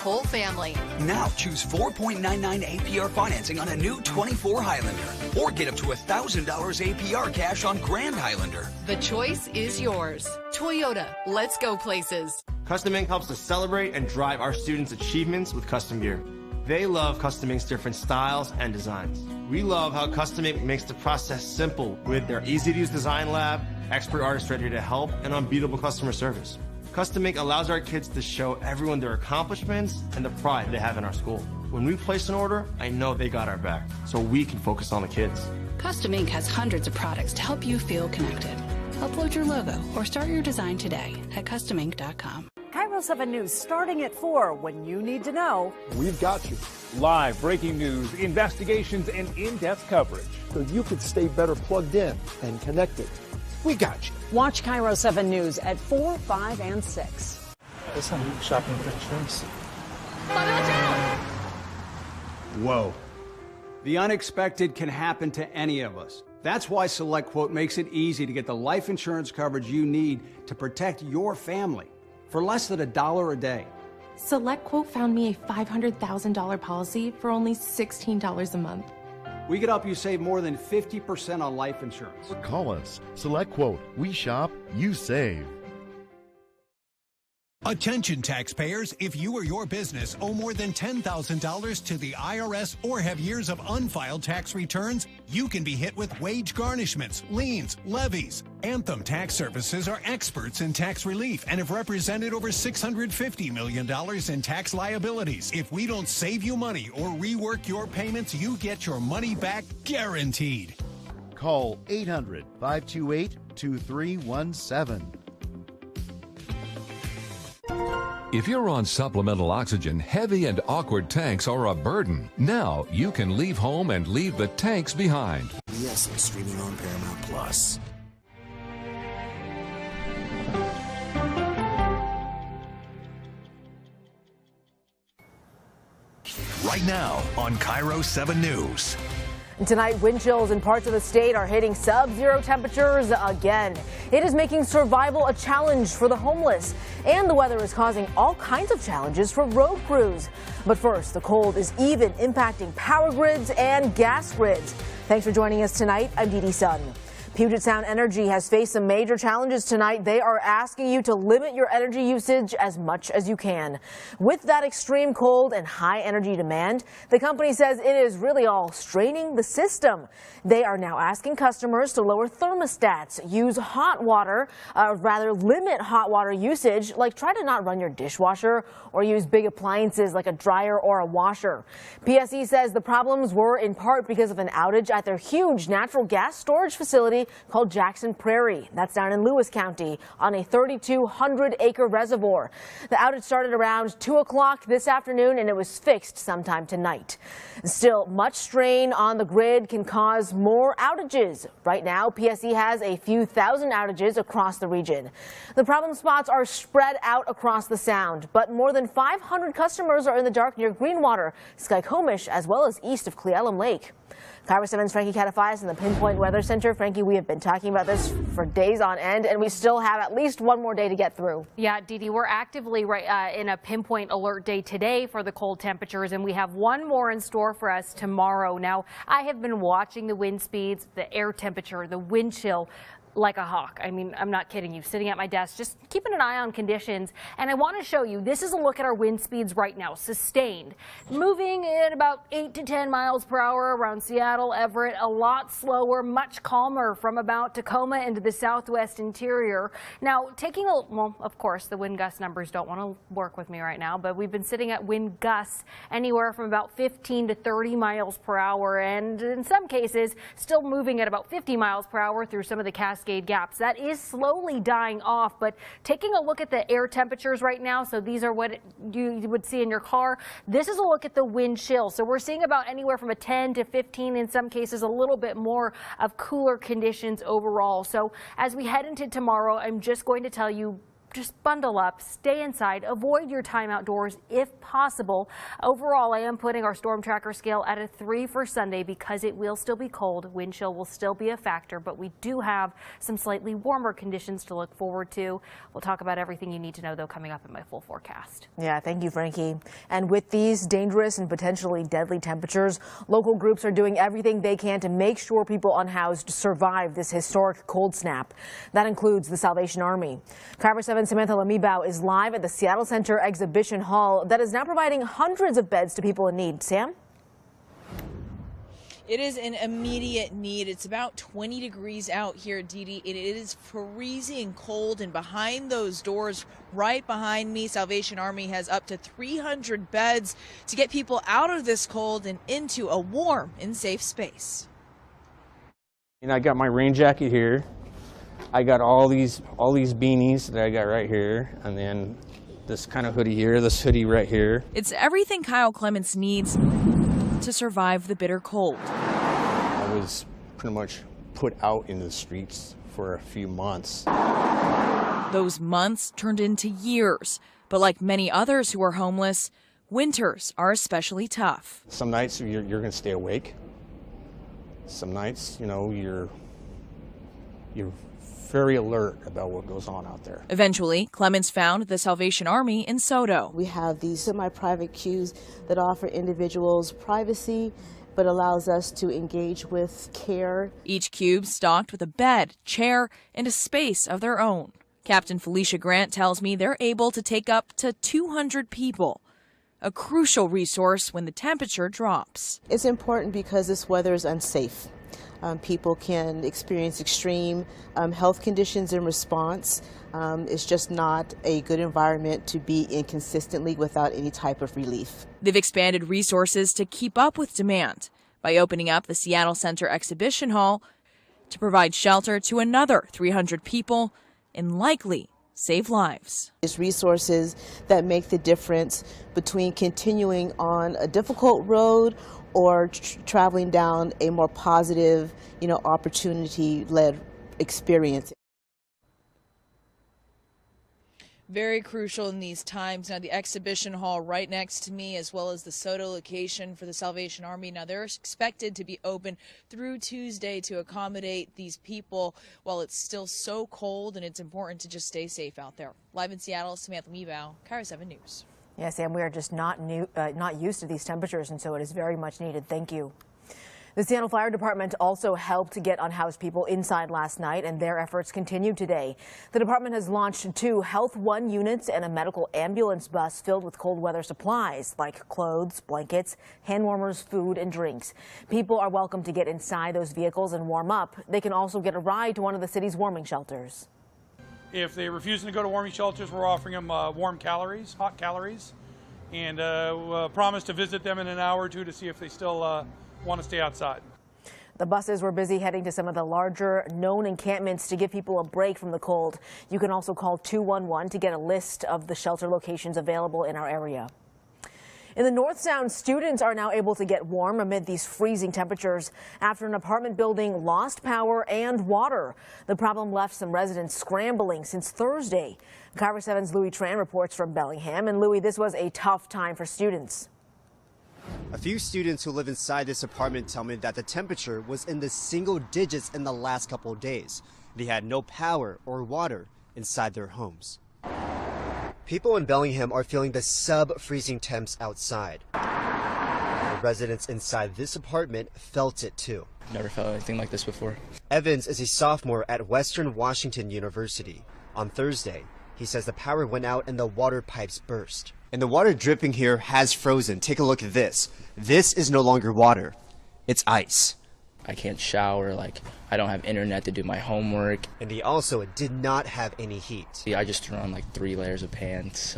whole family. Now choose 4.99 APR financing on a new 24 Highlander, or get up to $1,000 APR cash on Grand Highlander. The choice is yours. Toyota, let's go places. Custom Ink helps us celebrate and drive our students' achievements with custom gear. They love Custom Ink's different styles and designs. We love how Custom Ink makes the process simple with their easy-to-use design lab, expert artists ready to help, and unbeatable customer service. Custom Ink allows our kids to show everyone their accomplishments and the pride they have in our school. When we place an order, I know they got our back, so we can focus on the kids. Custom Ink has hundreds of products to help you feel connected. Upload your logo or start your design today at customink.com. Kiro 7 News starting at 4 when you need to know. We've got you. Live breaking news, investigations, and in-depth coverage. So you could stay better plugged in and connected. We got you. Watch Kiro 7 News at 4, 5, and 6. Shopping pictures. Whoa. The unexpected can happen to any of us. That's why SelectQuote makes it easy to get the life insurance coverage you need to protect your family for less than $1 a day. SelectQuote found me a $500,000 policy for only $16 a month. We could help you save more than 50% on life insurance. Call us. SelectQuote. We shop, you save. Attention taxpayers, if you or your business owe more than $10,000 to the IRS or have years of unfiled tax returns, you can be hit with wage garnishments, liens, levies. Anthem Tax Services are experts in tax relief and have represented over $650 million in tax liabilities. If we don't save you money or rework your payments, you get your money back guaranteed. Call 800-528-2317. If you're on supplemental oxygen, heavy and awkward tanks are a burden. Now you can leave home and leave the tanks behind. Yes, it's streaming on Paramount Plus. Right now on Kiro 7 News. Tonight, wind chills in parts of the state are hitting sub-zero temperatures again. It is making survival a challenge for the homeless, and the weather is causing all kinds of challenges for road crews. But first, the cold is even impacting power grids and gas grids. Thanks for joining us tonight. I'm Dee Dee Sun. Puget Sound Energy has faced some major challenges tonight. They are asking you to limit your energy usage as much as you can. With that extreme cold and high energy demand, the company says it is really all straining the system. They are now asking customers to lower thermostats, use hot water, rather limit hot water usage, like try to not run your dishwasher or use big appliances like a dryer or a washer. PSE says the problems were in part because of an outage at their huge natural gas storage facility called Jackson Prairie. That's down in Lewis County on a 3,200-acre reservoir. The outage started around 2 o'clock this afternoon and it was fixed sometime tonight. Still, much strain on the grid can cause more outages. Right now, PSE has a few thousand outages across the region. The problem spots are spread out across the Sound, but more than 500 customers are in the dark near Greenwater, Skykomish, as well as east of Cle Elum Lake. Kiro 7's Frankie Catafias in the Pinpoint Weather Center. Frankie, we have been talking about this for days on end, and we still have at least one more day to get through. Yeah, Dee Dee, we're actively in a pinpoint alert day today for the cold temperatures, and we have one more in store for us tomorrow. Now, I have been watching the wind speeds, the air temperature, the wind chill, like a hawk. I mean, I'm not kidding you. Sitting at my desk, just keeping an eye on conditions. And I want to show you, this is a look at our wind speeds right now, sustained. Moving at about 8 to 10 miles per hour around Seattle, Everett, a lot slower, much calmer from about Tacoma into the southwest interior. Now, well, of course, the wind gust numbers don't want to work with me right now, but we've been sitting at wind gusts anywhere from about 15 to 30 miles per hour, and in some cases, still moving at about 50 miles per hour through some of the Cascade gaps. That is slowly dying off, but taking a look at the air temperatures right now, so these are what you would see in your car. This is a look at the wind chill. So we're seeing about anywhere from a 10 to 15, in some cases a little bit more of cooler conditions overall. So as we head into tomorrow, I'm just going to tell you, just bundle up, stay inside, avoid your time outdoors if possible. Overall, I am putting our storm tracker scale at a 3 for Sunday because it will still be cold. Wind chill will still be a factor, but we do have some slightly warmer conditions to look forward to. We'll talk about everything you need to know, though, coming up in my full forecast. Yeah, thank you, Frankie. And with these dangerous and potentially deadly temperatures, local groups are doing everything they can to make sure people unhoused survive this historic cold snap. That includes the Salvation Army. KIRO 7 Samantha Lamibao is live at the Seattle Center Exhibition Hall that is now providing hundreds of beds to people in need. Sam? It is an immediate need. It's about 20 degrees out here, Dee Dee. It is freezing cold, and behind those doors, right behind me, Salvation Army has up to 300 beds to get people out of this cold and into a warm and safe space. And I got my rain jacket here. I got all these beanies that I got right here, and then this kind of hoodie here, this hoodie right here. It's everything Kyle Clements needs to survive the bitter cold. I was pretty much put out in the streets for a few months. Those months turned into years, but like many others who are homeless, winters are especially tough. Some nights you're going to stay awake. Some nights, you know, you're very alert about what goes on out there. Eventually, Clements found the Salvation Army in Soto. We have these semi-private queues that offer individuals privacy, but allows us to engage with care. Each cube stocked with a bed, chair, and a space of their own. Captain Felicia Grant tells me they're able to take up to 200 people, a crucial resource when the temperature drops. It's important because this weather is unsafe. People can experience extreme health conditions in response. It's just not a good environment to be in consistently without any type of relief. They've expanded resources to keep up with demand by opening up the Seattle Center Exhibition Hall to provide shelter to another 300 people and likely save lives. It's resources that make the difference between continuing on a difficult road or traveling down a more positive, opportunity-led experience. Very crucial in these times. Now, the exhibition hall right next to me, as well as the Soto location for the Salvation Army. Now, they're expected to be open through Tuesday to accommodate these people while it's still so cold, and it's important to just stay safe out there. Live in Seattle, Samantha Lamibao, KIRO 7 News. Yes, Sam, we are just not used to these temperatures, and so it is very much needed. Thank you. The Seattle Fire Department also helped get unhoused people inside last night, and their efforts continue today. The department has launched 2 Health One units and a medical ambulance bus filled with cold weather supplies like clothes, blankets, hand warmers, food, and drinks. People are welcome to get inside those vehicles and warm up. They can also get a ride to one of the city's warming shelters. If they're refusing to go to warming shelters, we're offering them hot calories, and promise to visit them in an hour or two to see if they still want to stay outside. The buses were busy heading to some of the larger known encampments to give people a break from the cold. You can also call 211 to get a list of the shelter locations available in our area. In the North Sound, students are now able to get warm amid these freezing temperatures after an apartment building lost power and water. The problem left some residents scrambling since Thursday. KIRO 7's Louis Tran reports from Bellingham. And Louis, this was a tough time for students. A few students who live inside this apartment tell me that the temperature was in the single digits in the last couple of days. They had no power or water inside their homes. People in Bellingham are feeling the sub-freezing temps outside. The residents inside this apartment felt it too. Never felt anything like this before. Evans is a sophomore at Western Washington University. On Thursday, he says the power went out and the water pipes burst. And the water dripping here has frozen. Take a look at this. This is no longer water. It's ice. I can't shower, I don't have internet to do my homework. And he also did not have any heat. I just threw on 3 layers of pants,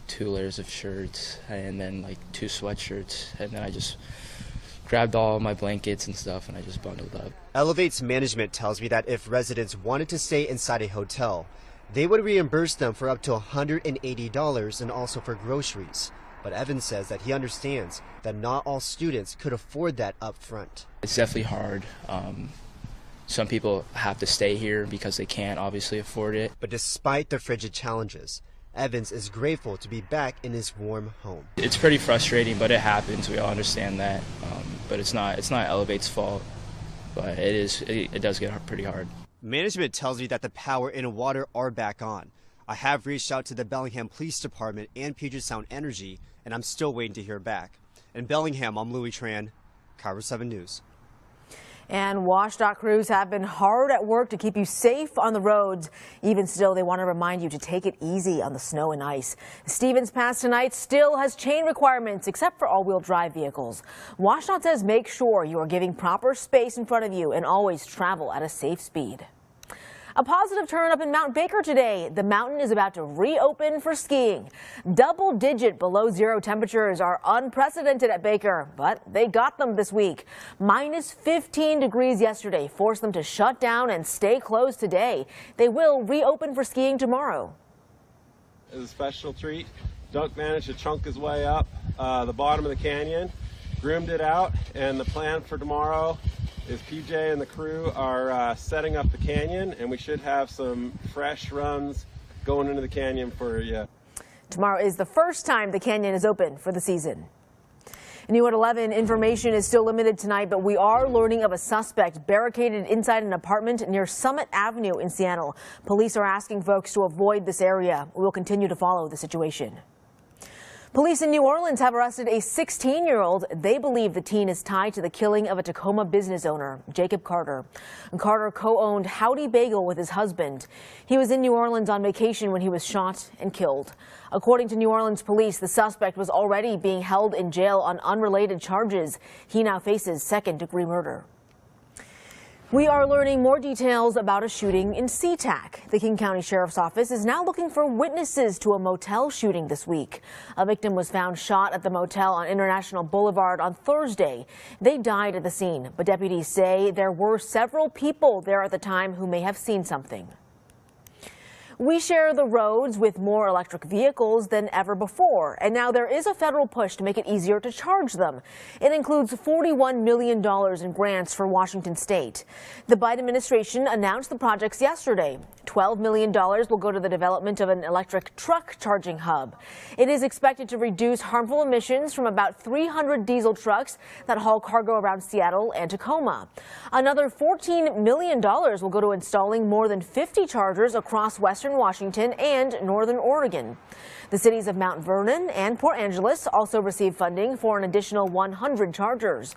2 layers of shirts, and then 2 sweatshirts. And then I just grabbed all my blankets and stuff and I just bundled up. Elevate's management tells me that if residents wanted to stay inside a hotel, they would reimburse them for up to $180 and also for groceries. But Evans says that he understands that not all students could afford that up front. It's definitely hard, Some people have to stay here because they can't obviously afford it. But despite the frigid challenges, Evans is grateful to be back in his warm home. It's pretty frustrating, but it happens. We all understand that. But it's not Elevate's fault. But it does get pretty hard. Management tells me that the power and water are back on. I have reached out to the Bellingham Police Department and Puget Sound Energy, and I'm still waiting to hear back. In Bellingham, I'm Louis Tran, KIRO 7 News. And WashDOT crews have been hard at work to keep you safe on the roads. Even still, they want to remind you to take it easy on the snow and ice. Stevens Pass tonight still has chain requirements except for all-wheel drive vehicles. WashDOT says make sure you are giving proper space in front of you and always travel at a safe speed. A positive turn up in Mount Baker today. The mountain is about to reopen for skiing. Double-digit below-zero temperatures are unprecedented at Baker, but they got them this week. Minus 15 degrees yesterday forced them to shut down and stay closed today. They will reopen for skiing tomorrow. It's a special treat. Doug managed to chunk his way up the bottom of the canyon, groomed it out, and the plan for tomorrow is PJ and the crew are setting up the canyon, and we should have some fresh runs going into the canyon for you. Tomorrow is the first time the canyon is open for the season. New at 11, information is still limited tonight, but we are learning of a suspect barricaded inside an apartment near Summit Avenue in Seattle. Police are asking folks to avoid this area. We'll continue to follow the situation. Police in New Orleans have arrested a 16-year-old. They believe the teen is tied to the killing of a Tacoma business owner, Jacob Carter. Carter co-owned Howdy Bagel with his husband. He was in New Orleans on vacation when he was shot and killed. According to New Orleans police, the suspect was already being held in jail on unrelated charges. He now faces second-degree murder. We are learning more details about a shooting in SeaTac. The King County Sheriff's Office is now looking for witnesses to a motel shooting this week. A victim was found shot at the motel on International Boulevard on Thursday. They died at the scene, but deputies say there were several people there at the time who may have seen something. We share the roads with more electric vehicles than ever before, and now there is a federal push to make it easier to charge them. It includes $41 million in grants for Washington state. The Biden administration announced the projects yesterday. $12 million will go to the development of an electric truck charging hub. It is expected to reduce harmful emissions from about 300 diesel trucks that haul cargo around Seattle and Tacoma. Another $14 million will go to installing more than 50 chargers across western Washington and northern Oregon. The cities of Mount Vernon and Port Angeles also receive funding for an additional 100 chargers.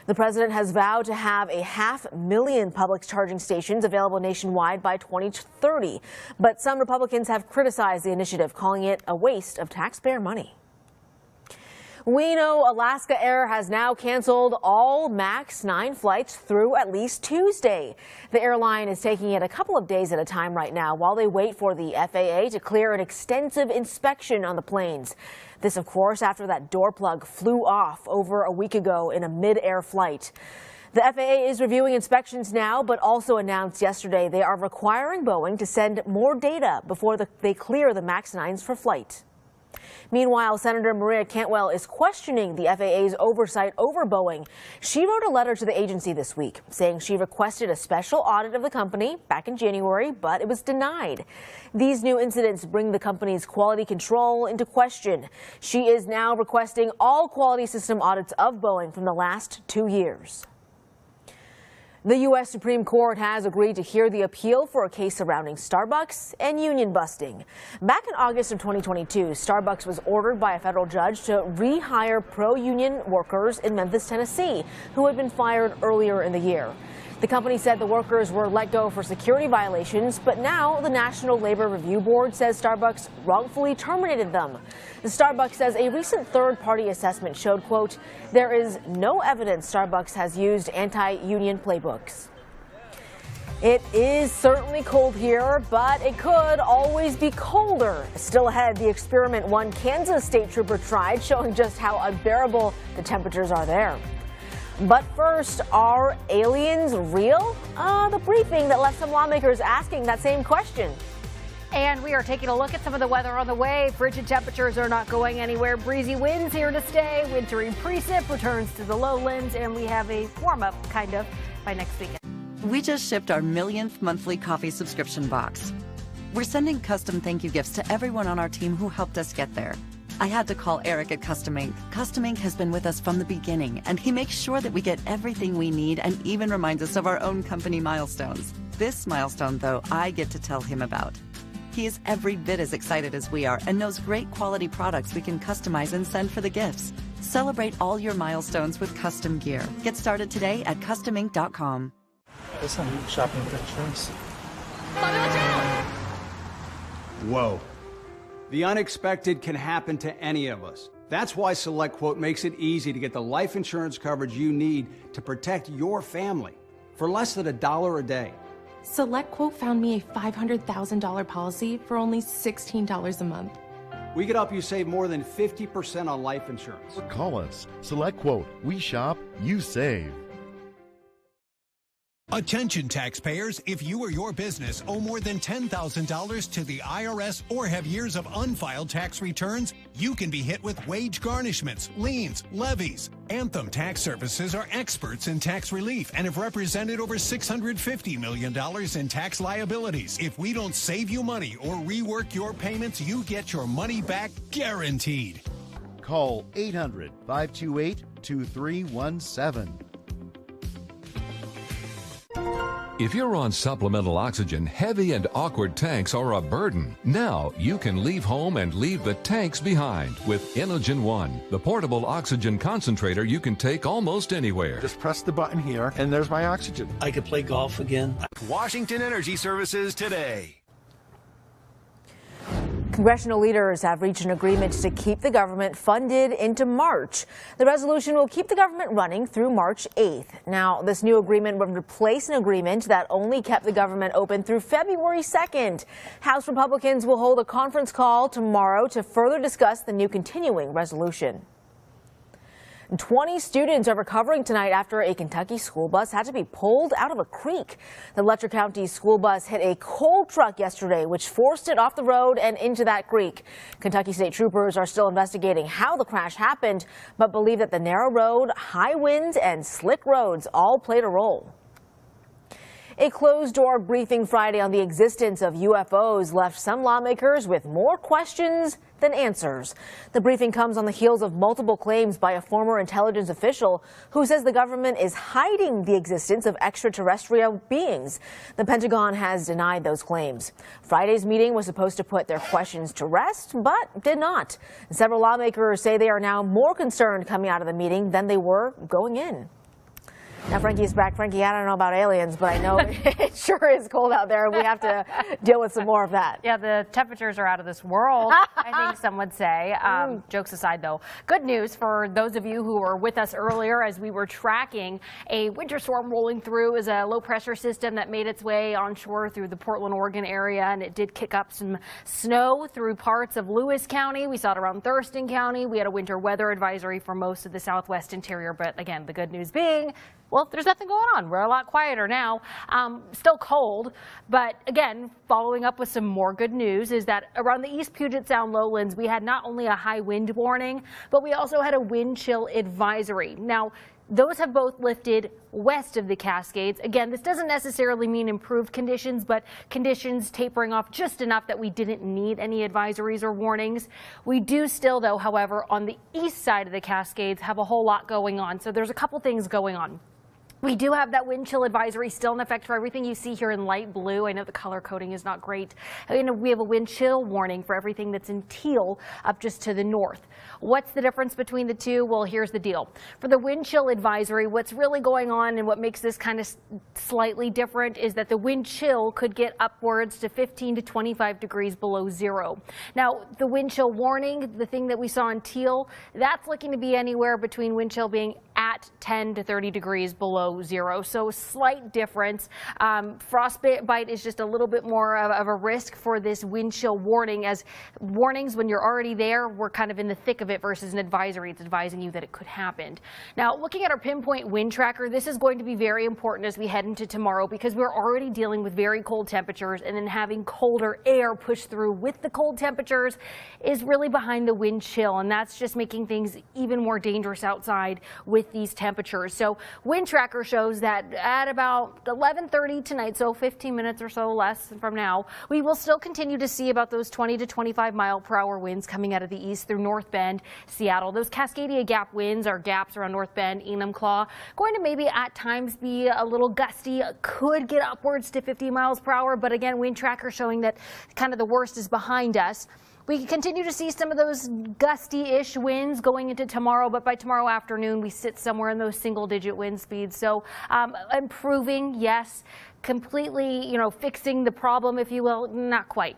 The president has vowed to have 500,000 public charging stations available nationwide by 2030, but some Republicans have criticized the initiative, calling it a waste of taxpayer money. We know Alaska Air has now canceled all MAX 9 flights through at least Tuesday. The airline is taking it a couple of days at a time right now while they wait for the FAA to clear an extensive inspection on the planes. This, of course, after that door plug flew off over a week ago in a mid-air flight. The FAA is reviewing inspections now, but also announced yesterday they are requiring Boeing to send more data before they clear the MAX 9s for flight. Meanwhile, Senator Maria Cantwell is questioning the FAA's oversight over Boeing. She wrote a letter to the agency this week saying she requested a special audit of the company back in January, but it was denied. These new incidents bring the company's quality control into question. She is now requesting all quality system audits of Boeing from the last 2 years. The U.S. Supreme Court has agreed to hear the appeal for a case surrounding Starbucks and union busting. Back in August of 2022, Starbucks was ordered by a federal judge to rehire pro-union workers in Memphis, Tennessee, who had been fired earlier in the year. The company said the workers were let go for security violations, but now the National Labor Review Board says Starbucks wrongfully terminated them. The Starbucks says a recent third-party assessment showed, quote, there is no evidence Starbucks has used anti-union playbooks. It is certainly cold here, but it could always be colder. Still ahead, the experiment one Kansas state trooper tried, showing just how unbearable the temperatures are there. But first, are aliens real? The briefing that left some lawmakers asking that same question. And we are taking a look at some of the weather on the way. Frigid temperatures are not going anywhere. Breezy winds here to stay. Wintry precip returns to the lowlands, and we have a warm-up, kind of, by next weekend. We just shipped our millionth monthly coffee subscription box. We're sending custom thank you gifts to everyone on our team who helped us get there. I had to call Eric at Custom Ink. Custom Ink has been with us from the beginning, and he makes sure that we get everything we need and even reminds us of our own company milestones. This milestone, though, I get to tell him about. He is every bit as excited as we are and knows great quality products we can customize and send for the gifts. Celebrate all your milestones with custom gear. Get started today at customink.com. Shopping pictures. Whoa. The unexpected can happen to any of us. That's why SelectQuote makes it easy to get the life insurance coverage you need to protect your family for less than $1 a day. SelectQuote found me a $500,000 policy for only $16 a month. We could help you save more than 50% on life insurance. Call us. SelectQuote. We shop, you save. Attention taxpayers, if you or your business owe more than $10,000 to the IRS or have years of unfiled tax returns, you can be hit with wage garnishments, liens, levies. Anthem Tax Services are experts in tax relief and have represented over $650 million in tax liabilities. If we don't save you money or rework your payments, you get your money back guaranteed. Call 800-528-2317. If you're on supplemental oxygen, heavy and awkward tanks are a burden. Now you can leave home and leave the tanks behind with Inogen One, the portable oxygen concentrator you can take almost anywhere. Just press the button here, and there's my oxygen. I could play golf again. Washington Energy Services today. Congressional leaders have reached an agreement to keep the government funded into March. The resolution will keep the government running through March 8th. Now, this new agreement would replace an agreement that only kept the government open through February 2nd. House Republicans will hold a conference call tomorrow to further discuss the new continuing resolution. 20 students are recovering tonight after a Kentucky school bus had to be pulled out of a creek. The Letcher County school bus hit a coal truck yesterday, which forced it off the road and into that creek. Kentucky state troopers are still investigating how the crash happened, but believe that the narrow road, high winds, and slick roads all played a role. A closed-door briefing Friday on the existence of UFOs left some lawmakers with more questions than answers. The briefing comes on the heels of multiple claims by a former intelligence official who says the government is hiding the existence of extraterrestrial beings. The Pentagon has denied those claims. Friday's meeting was supposed to put their questions to rest, but did not. Several lawmakers say they are now more concerned coming out of the meeting than they were going in. Now Frankie's back. Frankie, I don't know about aliens, but I know it sure is cold out there, and we have to deal with some more of that. Yeah, the temperatures are out of this world, I think some would say. Jokes aside, though, good news for those of you who were with us earlier as we were tracking a winter storm rolling through is a low-pressure system that made its way onshore through the Portland, Oregon area, and it did kick up some snow through parts of Lewis County. We saw it around Thurston County. We had a winter weather advisory for most of the southwest interior, but again, the good news being, well, there's nothing going on. We're a lot quieter now. Still cold, but again, following up with some more good news is that around the East Puget Sound lowlands, we had not only a high wind warning, but we also had a wind chill advisory. Now, those have both lifted west of the Cascades. Again, this doesn't necessarily mean improved conditions, but conditions tapering off just enough that we didn't need any advisories or warnings. We do still, though, however, on the east side of the Cascades have a whole lot going on. So there's a couple things going on. We do have that wind chill advisory still in effect for everything you see here in light blue. I know the color coding is not great. We have a wind chill warning for everything that's in teal up just to the north. What's the difference between the two? Well, here's the deal. For the wind chill advisory, what's really going on and what makes this kind of slightly different is that the wind chill could get upwards to 15 to 25 degrees below zero. Now, the wind chill warning, the thing that we saw in teal, that's looking to be anywhere between wind chill being at 10 to 30 degrees below zero. So slight difference. Frostbite is just a little bit more of a risk for this wind chill warning, as warnings when you're already there, we're kind of in the thick of it versus an advisory. It's advising you that it could happen. Now, looking at our pinpoint wind tracker, this is going to be very important as we head into tomorrow because we're already dealing with very cold temperatures, and then having colder air push through with the cold temperatures is really behind the wind chill, and that's just making things even more dangerous outside with these temperatures. So wind tracker shows that at about 11:30 tonight, so 15 minutes or so less from now, we will still continue to see about those 20 to 25 mile per hour winds coming out of the east through North Bend, Seattle. Those Cascadia Gap winds are gaps around North Bend, Enumclaw, going to maybe at times be a little gusty, could get upwards to 50 miles per hour. But again, wind tracker showing that kind of the worst is behind us. We continue to see some of those gusty-ish winds going into tomorrow, but by tomorrow afternoon, we sit somewhere in those single-digit wind speeds. So improving, yes. Completely, fixing the problem, if you will, not quite.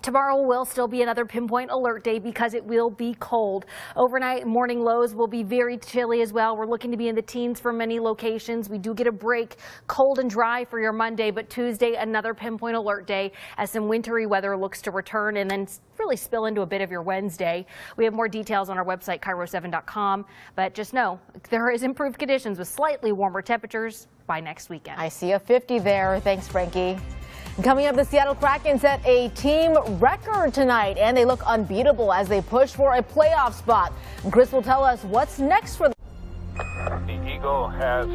Tomorrow will still be another pinpoint alert day because it will be cold. Overnight morning lows will be very chilly as well. We're looking to be in the teens for many locations. We do get a break, cold and dry for your Monday, but Tuesday another pinpoint alert day as some wintry weather looks to return and then really spill into a bit of your Wednesday. We have more details on our website, KIRO7.com, but just know there is improved conditions with slightly warmer temperatures by next weekend. I see a 50 there. Thanks, Frankie. Coming up, the Seattle Kraken set a team record tonight, and they look unbeatable as they push for a playoff spot. Chris will tell us what's next for them. The Eagle has